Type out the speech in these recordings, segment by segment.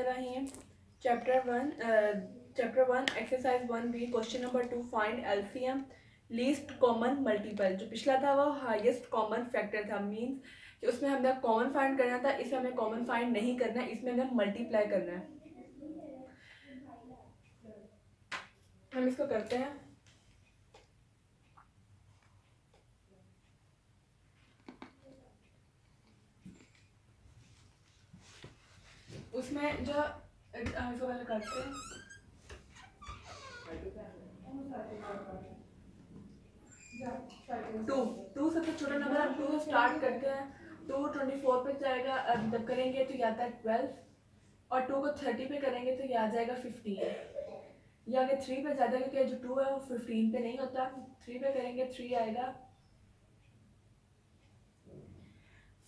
रही हैं chapter 1 exercise 1B question number 2 find LCM least common multiple. जो पिछला था वो हाईएस्ट कॉमन फैक्टर था, मींस कि उसमें हमने कॉमन फाइंड करना था, इसमें हमें कॉमन फाइंड नहीं करना है, इसमें हमें मल्टीप्लाई करना है। हम इसको करते हैं। उसमें जो हम इसको पहले करते हैं टू सबसे छोटा नंबर, हम 2 से स्टार्ट करते हैं। 2 24 पे जाएगा, जब करेंगे तो ये आता है 12, और 2 को 30 पे करेंगे तो ये आ जाएगा 15। ये आगे 3 पे जाता है क्योंकि जो 2 है वो 15 पे नहीं होता। 3 पे करेंगे 3 आएगा,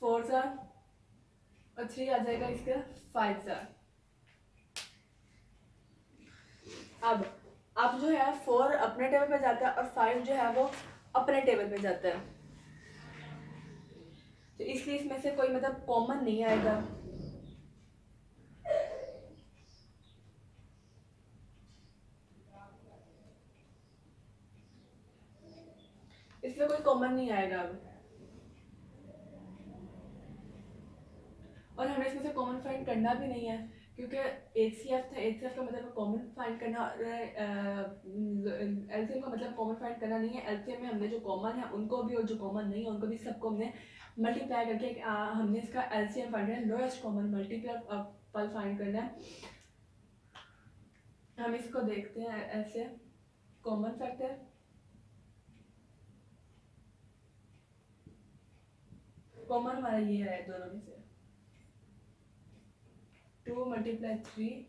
4 सा, और 3 आ जाएगा इसका 5 सा। अब जो है 4 अपने टेबल पे जाता है और 5 जो है वो अपने टेबल पे जाता है, तो इसलिए इसमें से कोई मतलब कॉमन नहीं आएगा। इसमें कोई कॉमन नहीं आएगा अब, और हमें इसमें से कॉमन फाइंड करना भी नहीं है क्योंकि एचसीएफ था। एचसीएफ का मतलब कॉमन फाइंड करना, एलसीएम का मतलब कॉमन फाइंड करना नहीं है। एलसीएम में हमने जो कॉमन है उनको भी और जो कॉमन नहीं है उनको भी सबको हमने मल्टीप्लाई करके हमने इसका एलसीएम फाइंड करना है, लोएस्ट कॉमन मल्टीपल फाइंड करना है। हम इसको देखते हैं ऐसे, कॉमन फैक्टर कॉमन हमारा ये है दोनों में से 2 multiply 3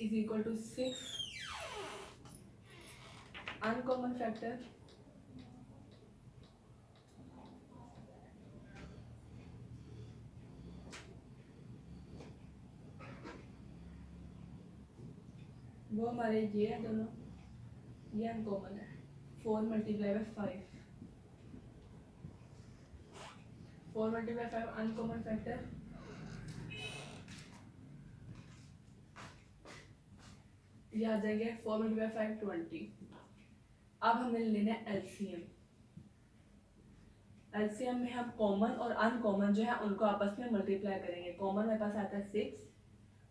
is equal to 6। Uncommon factor वो हमारे ये है दोनों, ये अनकॉमन है। 4 multiply by 5, 4 multiply 5 uncommon factor, ये आ जाएंगे 4 मल्टीप्लाई 5 20। अब हमें लेना है एलसीएम। एलसीएम में हम कॉमन और अनकॉमन जो है उनको आपस में मल्टीप्लाई करेंगे। कॉमन मेरे पास आता है 6,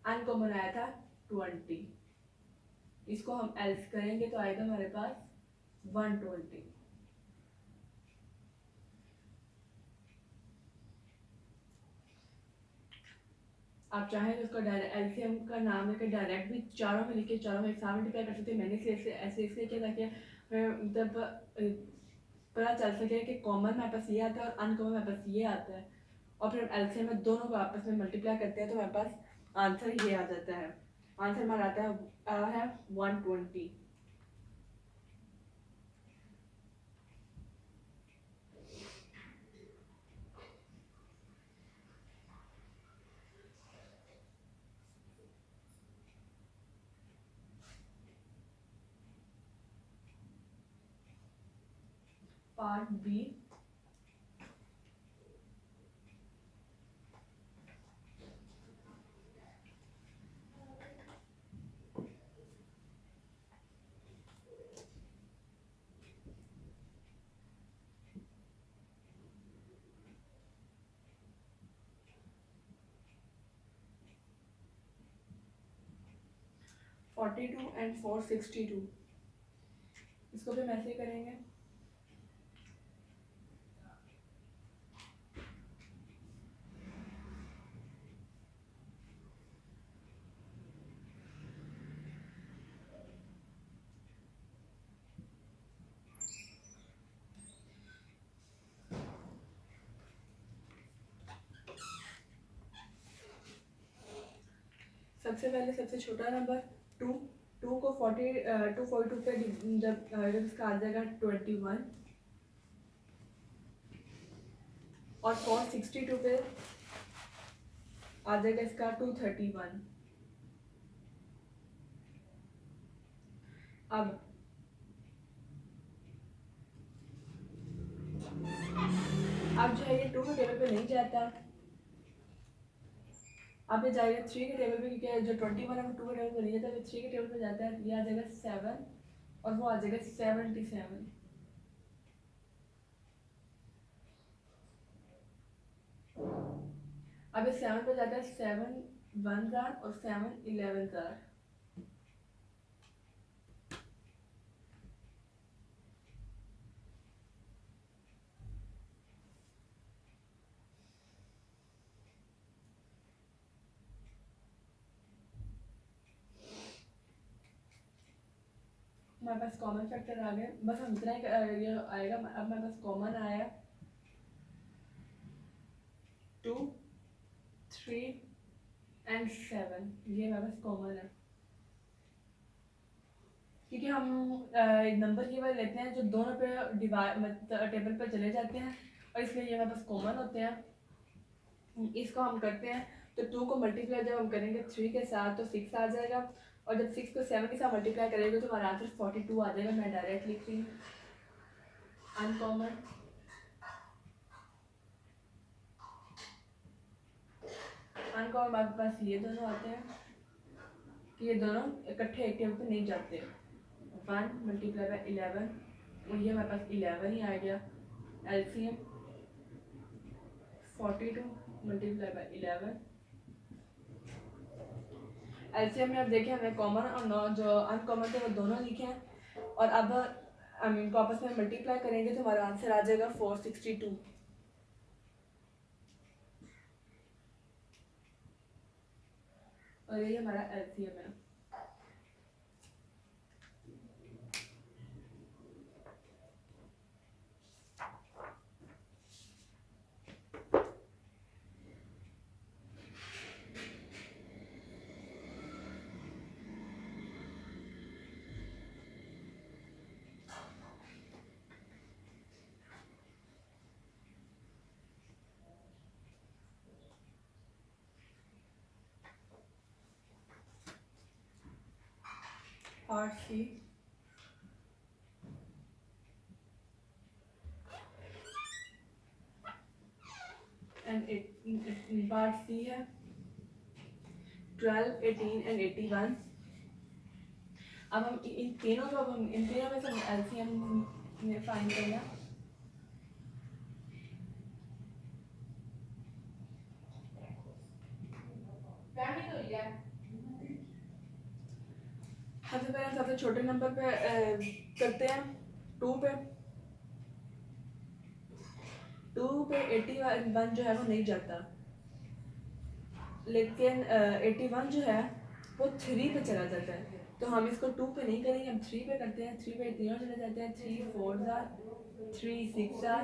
अनकॉमन आया था 20। इसको हम एल्स करेंगे तो आएगा हमारे पास 120। आप चाहें तो उसका डायरेक्ट एलसीएम का नाम लेकर डायरेक्ट भी चारों में लिखे, चारों में एक साथ मल्टीप्लाई कर सकते हैं। मैंने ऐसे इसलिए किया ताकि मतलब पता चल सके कि कॉमन मेरे पास ये आता है और अनकॉमन मेरे पास ये आता है, और फिर एलसीएम में दोनों को आपस में मल्टीप्लाई करते हैं तो हमारे पास आंसर ये आ जाता है। आंसर हमारा आता है 120। पार्ट बी, $42 and $462, इसको भी हम ऐसे ही करेंगे। सबसे पहले सबसे छोटा नंबर 2, 2 को 242 पे जब इसका आ जाएगा 21, और 462 पे आ जाएगा इसका 231। अब जो है ये 2 के टेबल पे नहीं जाता। अब ये जाएगा 3 के टेबल पे, क्योंकि जो 21 है वो 2 के टेबल पे नहीं जाता, तो 3 के टेबल पे जाता है, ये आ जाएगा 7 और वो आ जाएगा 77। अब ये 7 पे जाता है 7 1 जार और 7 11 जार। हमारे पास कॉमन फैक्टर आ गए, बस हम इतना ही ये आएगा। अब हमारे पास कॉमन आया 2 3 एंड 7, ये हमारे पास कॉमन है, क्योंकि हम नंबर की वजह लेते हैं जो दोनों पे डिवाइड मतलब टेबल पर चले जाते हैं, और इसलिए ये हमारे पास कॉमन होते हैं। इसको हम करते हैं, तो 2 को मल्टीप्लाई जब हम करेंगे 3 के साथ तो 6 आ जाएगा, और जब 6 को 7 के साथ मल्टीप्लाई करेंगे तो हमारा आंसर 42 आ जाएगा। मैं डायरेक्ट लिख रही हूँ अनकॉमन। अनकॉमन हमारे पास ये दोनों आते हैं कि ये दोनों इकट्ठे एक टेबल पे नहीं जाते। 1 मल्टीप्लाई बाय 11, और ये हमारे पास 11 ही आ गया। LCM 42 multiply by 11। एलसीएम में अब देखें हमें कॉमन और जो अनकॉमन थे वो दोनों लिखे हैं, और अब हम इनको आपस में मल्टीप्लाई करेंगे तो हमारा आंसर आ जाएगा 462। और ये हमारा एलसीएम है। Part C and part C है 12 18 एंड 81। अब हम इन तीनों को, अब हम इन तीनों में से एलसीएम में फाइंड करना। सबसे पहले हम सबसे छोटे नंबर पे करते हैं 2 पे। 2 पे 81 जो है वो नहीं जाता, लेकिन 81 जो है वो 3 पे चला जाता है, तो हम इसको 2 पे नहीं करेंगे, हम 3 पे करते हैं। 3 पे तीनों चले जाते हैं, 3 4 जार, 3 6 जार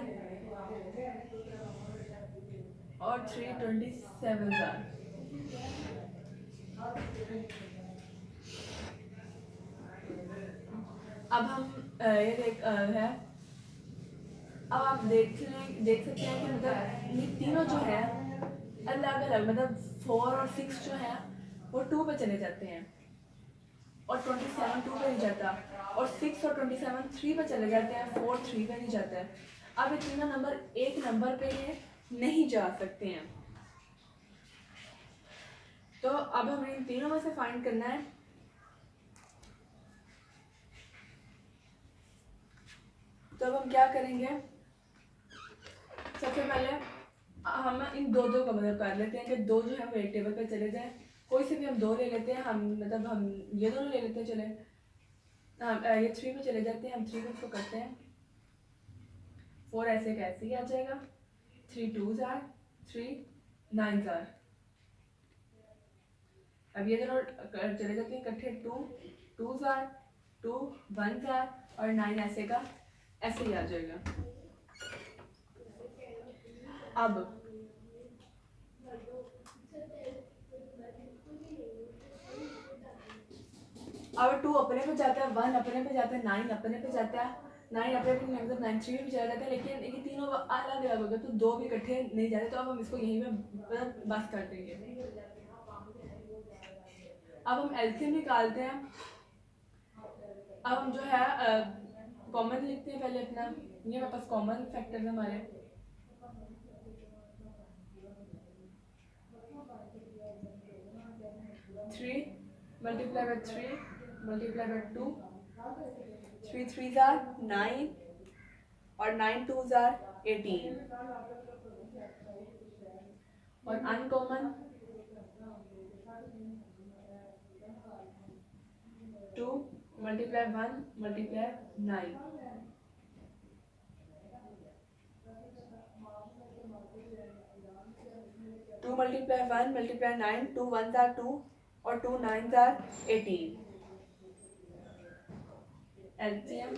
और 3 27 जार। अब हम ये है, अब आप देख सकते हैं कि मतलब ये तीनों जो है अलग अलग, मतलब 4 और 6 जो है वो 2 पे चले जाते हैं, और 27 2 पे नहीं जाता, और 6 और 27 3 पे चले जाते हैं, 4 3 पे नहीं जाता है। अब ये तीनों नंबर एक नंबर पे ये नहीं जा सकते हैं, तो अब हमें इन तीनों में से फाइंड करना है। तो अब हम क्या करेंगे, सबसे पहले हम इन दो का मतलब कर लेते हैं कि दो जो है वो एक टेबल पे चले जाए। कोई से भी हम 2 ले लेते हैं, हम मतलब हम ये दोनों ले लेते हैं, चले हम ये 3 पे चले जाते हैं, हम 3 पे इसको करते हैं। 4 ऐसे कैसे ही आ जाएगा, 3 2 जार, 3 9 जार। अब ये दोनों चले जाते हैं इकट्ठे, 2 2 जार, 2 1 जार और 9 ऐसे का ऐसे ही आ जाएगा। अब अब 2 अपने पे जाता है, 1 अपने पे जाता है, 9 अपने पे जाता है, 9 अपने पे मतलब 9 3 भी चला जाता है, लेकिन ये तीनों अलग अलग हो गए, तो 2 भी इकट्ठे नहीं जाते, तो अब हम इसको यहीं पे मतलब बस कर देंगे। अब हम एलसीएम निकालते हैं। अब हम जो है कॉमन लिखते हैं पहले अपना, ये मेरे पास कॉमन फैक्टर है हमारे। 3 multiply by 3 multiply by 2, 3 3s are 9 और 9 2s are 18 और uncommon 2 multiply 1 multiply 9, 2 multiply 1 multiply 9, 2 1s are 2 और 2 9s are 18. LCM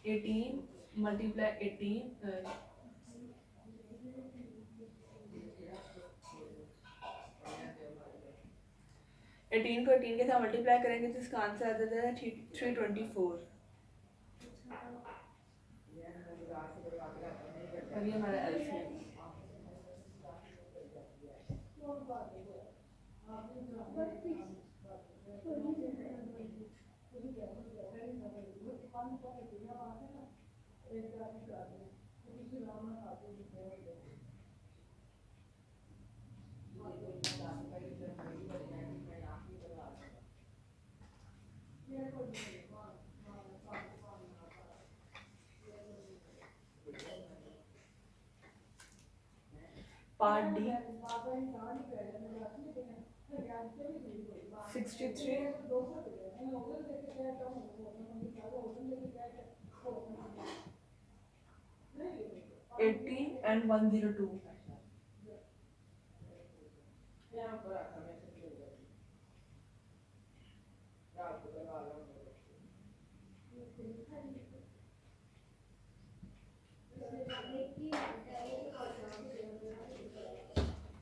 18 multiply 18 18 को 18 के साथ मल्टीप्लाई करेंगे तो इसका आंसर आ जाता है 324 और ये हमारा एलसीएम। पार्ट डी 63 80 and 102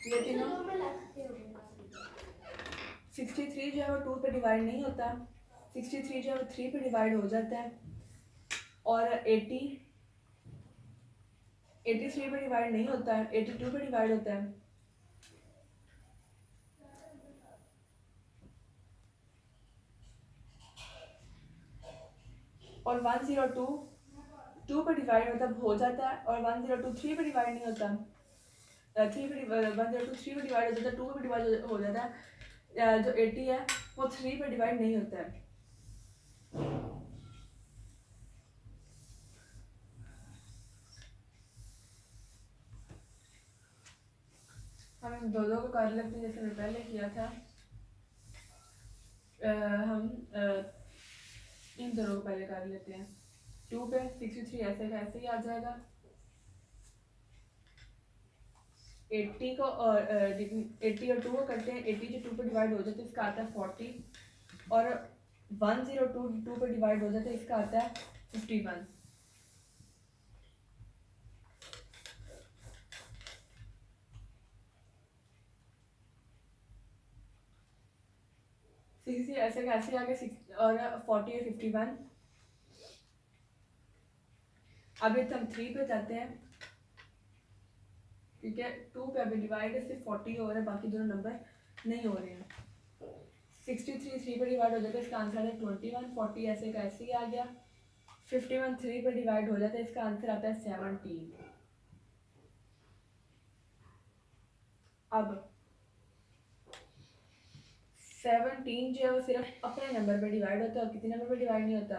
ये तीनों 63 जो है वो 2 पे डिवाइड नहीं होता, 63 जो है वो 3 पे डिवाइड हो जाता है और 83 पे डिवाइड नहीं होता है, 82 पे डिवाइड होता है। और 102 2 पे डिवाइड मतलब हो जाता है और 102 3 पे डिवाइड नहीं होता, 102 3 पे डिवाइड हो जाता है, 2 पे डिवाइड हो जाता है। जो 80 है वो 3 पे डिवाइड नहीं होता है। हम दो को कर लेते हैं जैसे मैं पहले किया था। हम इन दोनों को पहले कर लेते हैं। 2 पे 63 ऐसे का ऐसे ही आ जाएगा। 80 को और 80 और 2 को करते हैं, 80 जो 2 पे डिवाइड हो जाता है इसका आता है 40 और 102 2 पे डिवाइड हो जाता है इसका आता है 51। ऐसे कैसे आगे और 40 और 51। अभी हम 3 पे जाते हैं, ठीक है। 2 पे अभी डिवाइड सिर्फ 40 हो रहा है, बाकी दोनों नंबर नहीं हो रहे हैं। 63 3 पे डिवाइड हो जाता है इसका आंसर है 21, 40 ऐसे का ऐसे ही आ गया। 51 3 पे डिवाइड हो जाता है इसका आंसर आता है 17। अब 17 जो है वो सिर्फ अपने नंबर पे डिवाइड होता है और किसी नंबर पे डिवाइड नहीं होता।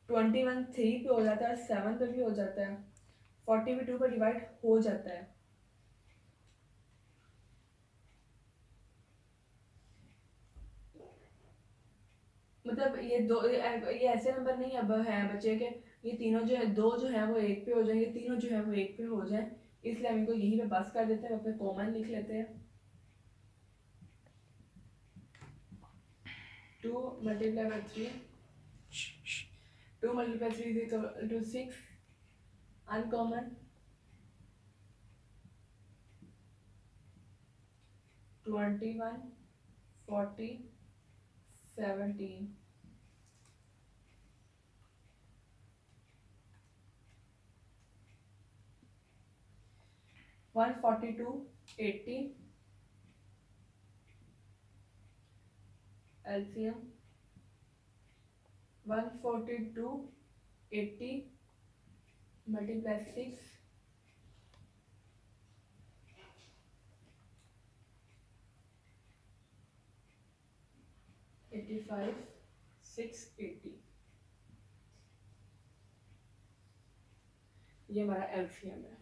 21 3 पे हो जाता है, 7 पे भी हो जाता है, 40 भी 2 पे डिवाइड हो जाता है। मतलब ये ऐसे नंबर नहीं अब है बच्चे के, ये तीनों जो है दो जो है वो एक पे हो जाएंगे, तीनों जो है वो एक पे हो जाए, इसलिए हम इनको यहीं पे बस कर देते हैं, अपने कॉमन लिख लेते हैं। 2 multiplied by 3 2 multiplied by 3 is equal to 6, uncommon 21 40 17 142 80 LCM 142 80 multiply 6 85 680, ये हमारा एलसीएम है।